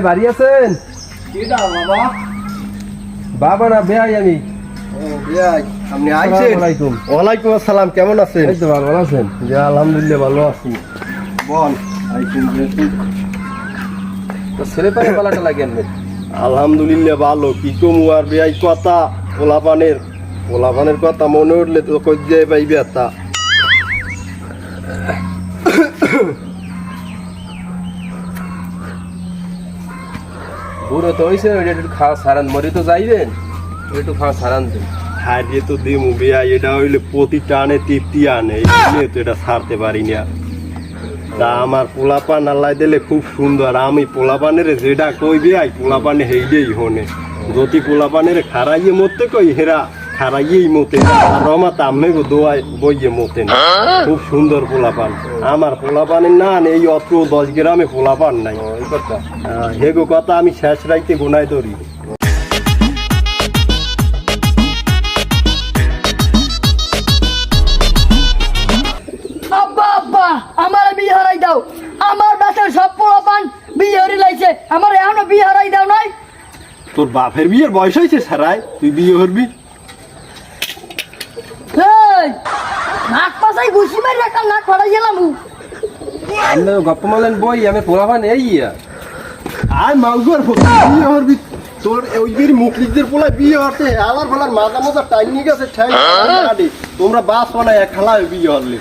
বাড়ি আছেন? বাবা না বেয়াই আমি। আপনি আইছেন? ওয়ালাইকুম আসসালাম, কেমন আছেন? এই তো ভালো আছেন? জি আলহামদুলিল্লাহ ভালো আছি। বল আইছেন যেহেতু। তো ছেলে পায়ে পালাটা লাগেন না? আলহামদুলিল্লাহ ভালো। কি কমু আর বেয়াই কথা, পোলাপানের কথা মনে উঠলে তো কই যে পাইবে তা। বুড়ো তো হয়েছে, একটু খাওয়া সারান, মরি তো যাইবেন, একটু খাওয়া সারান দেন। হারিয়ে তো দিমু বেয়াই, এটা হইলে প্রতি টানে তৃপ্তি আনে, এই জন্যই তো এটা ছাড়তে পারি না। তা আমার পোলাপান আল্লাহ দিলে খুব সুন্দর। আমি পোলাপানের যেটা কই বেয়াই, পোলাপানে হেইডেই হনে। যদি পোলাপানের খারাইয়ে মরতে কই, হেরা খারাইয়েই মতে। রমা তামনে দোয়াই বইয়ে মতে না। খুব সুন্দর পোলাপান আমার পোলাপানের। না এই অত 10 গ্রামে পোলাপান নাই। এই কথা হেগো কথা আমি শেষ রাইতে গুনাই ধরি। আব্বা আব্বা আমার বিয়ে হারাই দাও। আমার বাসার সব পোলাপান বিয়ে হারি লাইছে, আমার এখনো বিয়ে হারাই দাও নাই। তোর বাপের বিয়ের বয়স হয়েছে সারাই, তুই বিয়ে করবি? এই নাক পাশাই ঘুষি মারি রাখাল, নাক ফাড়াই গেলাম। আপনি গপ্প মারলেন বই, আমি পোলাপান এই ইয়া আয় মাউগর বিয়ে করবি? তোর ওই বেরি মুখলিকদের পোলা বিয়ে হতে আলার ফলার মাজা মাজা টাইম নিয়ে গেছে। তোমরা বাস বানায় খেলা বিয়ে হলে